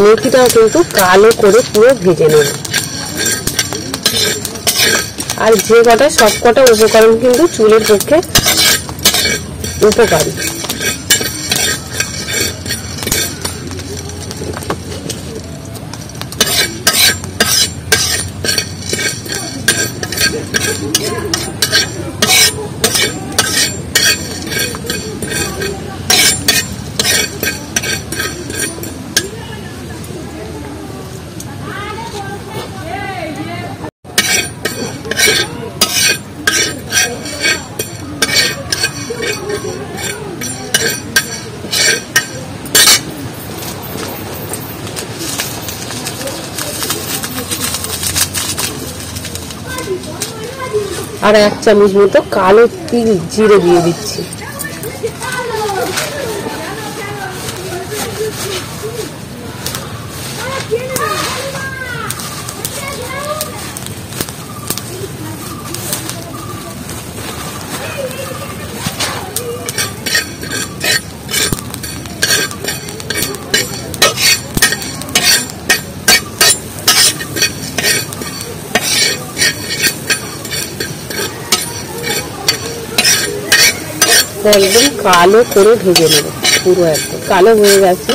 মেথিটাও কিন্তু কালো করে পুরো ভেজে নেব। আর যে কটা সব কটা উপকরণ কিন্তু চুলের পক্ষে উপকারী। আর 1 চামচ মতো কালো তিল জিরে দিয়ে দিচ্ছি। একদম কালো করে ভেজে নেব, পুরো একদম কালো হয়ে গেছে।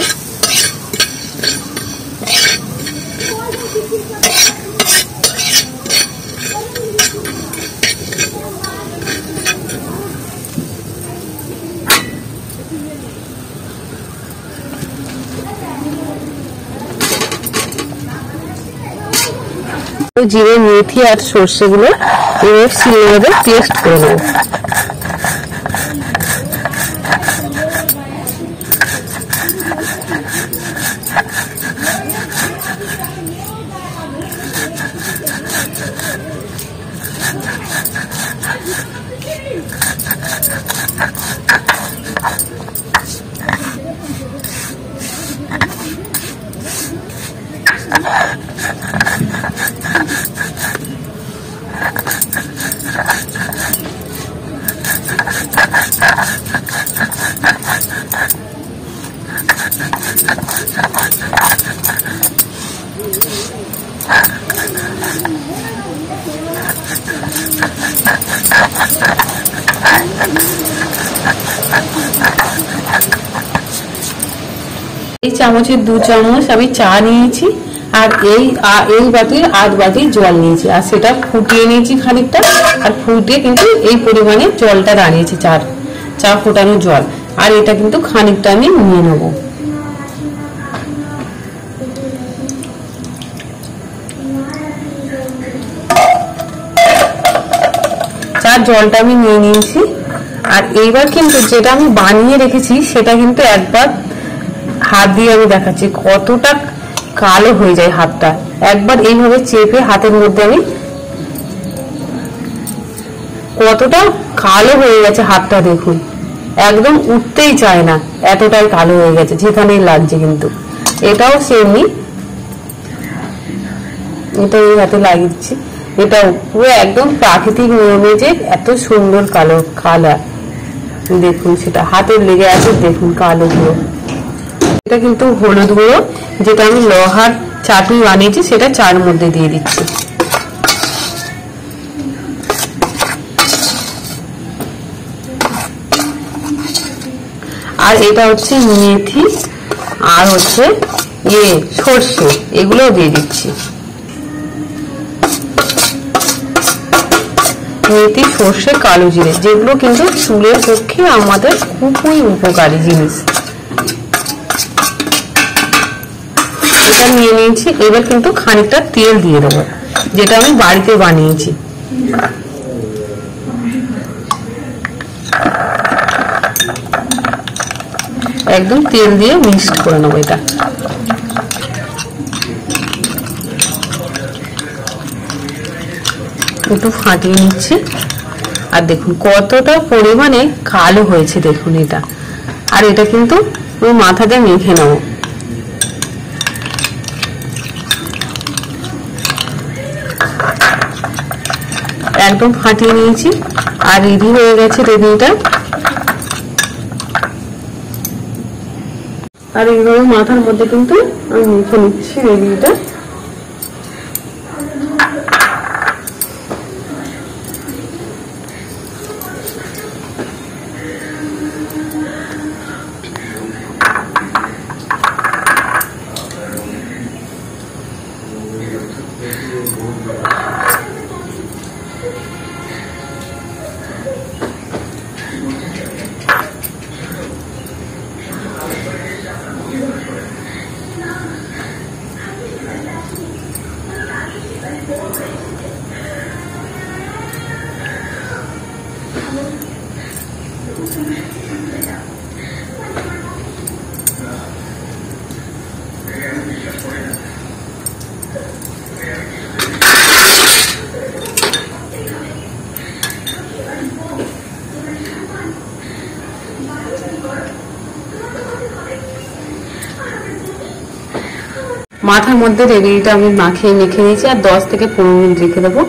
জিরে, মেথি আর সর্ষেগুলো এবার শিলে পেস্ট করে নেব। এই চামচের 2 চামচ আমি চা নিয়েছি, আর এই বাটির 8 বাটি জল নিয়েছি, আর সেটা ফুটিয়ে নিয়েছি খানিকটা। আর ফুটিয়ে কিন্তু এই পরিমাণে জলটা দাঁড়িয়েছে, চা ফোটানো জল। আর এটা কিন্তু খানিকটা আমি নিয়ে নেব। চার জলটা আমি নিয়ে নিয়েছি। আর এইবার কিন্তু যেটা আমি বানিয়ে রেখেছি সেটা কিন্তু একবার হাত দিয়ে আমি দেখাচ্ছি কতটা কালো হয়ে যায় হাতটা। একবার এইভাবে চেপে হাতের মধ্যে আমি কতটা কালো হয়ে গেছে হাতটা, দেখুন একদম উঠতেই চায় না, এতটাই কালো হয়ে গেছে যেখানেই লাগছে। কিন্তু এটাও সেমনি, এটা এই হাতে লাগিয়েছি, এটাও পুরো একদম প্রাকৃতিক নিয়মে যে এত সুন্দর কালো কালার, দেখুন সেটা হাতের লেগে আছে, দেখুন কালো গুঁড়ো। এটা কিন্তু হলুদ গুঁড়ো, যেটা আমি লোহার চাটনি বানিয়েছি সেটা চার মধ্যে দিয়ে দিচ্ছি। আর এটা হচ্ছে মেথি আর হচ্ছে সর্ষে, এগুলো দিয়ে দিচ্ছি। মেথি, সর্ষে, কালো জিরে, যেগুলো কিন্তু চুলের পক্ষে আমাদের খুবই উপকারী জিনিস। এটা নিয়ে নিয়েছি। এবার কিন্তু খানিকটা তেল দিয়ে দেবো, যেটা আমি বাড়িতে বানিয়েছি। একদম তেল দিয়ে মিক্সড করে নেবো। এটা একটু ফাটিয়ে নিচ্ছি। আর দেখুন কতটা পরিমাণে কালো হয়েছে, দেখুন এটা। আর এটা কিন্তু মাথাতে মেখে নেব। একদম ফাটিয়ে নিয়েছি আর রেডি হয়ে গেছে রেডিটা। আর এইভাবে মাথার মধ্যে কিন্তু আমি মেখে নিচ্ছি রেভিটা। মাথার মধ্যে রেভিটা আমি মেখে নিয়েছি আর 10 থেকে 15 মিনিট রেখে দেবো।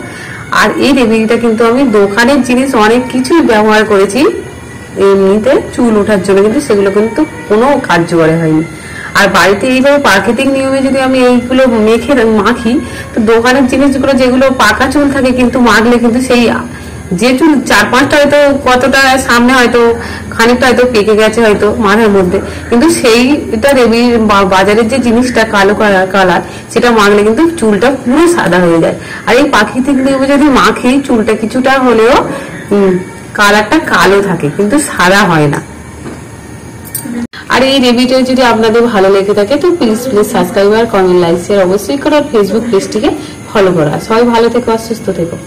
আর এই রেভিটা কিন্তু আমি দোকানের জিনিস অনেক কিছুই ব্যবহার করেছি এমনিতে চুল ওঠার জন্য, কিন্তু সেগুলো কিন্তু কোনো কার্যকর হয়নি। আর বাড়িতে এইভাবে প্রাকৃতিক নিয়মে যদি আমি এইগুলো মাখি, তো দোকানের জিনিসগুলো যেগুলো পাকা চুল থাকে কিন্তু মাখলে কিন্তু সেই যে চুল 4-5টা হয়তো কতটা সামনে হয়তো খানিকটা হয়তো পেকে গেছে হয়তো মাথার মধ্যে, কিন্তু সেইটা বাজারের যে জিনিসটা কালো কালার সেটা মাখলে কিন্তু চুলটা পুরো সাদা হয়ে যায়। আর এই প্রাকৃতিক নিয়মে যদি মাখি চুলটা কিছুটা হলেও কালারটা কালো থাকে কিন্তু সাদা হয় না। আর এই রেভিটা যদি আপনাদের ভালো লেগে থাকে তো প্লিজ সাবস্ক্রাইব আর কমেন্ট লাইক শেয়ার অবশ্যই করো, আর ফেসবুক পেজটিকে ফলো করা। সবাই ভালো থেকো আর সুস্থ থেকো।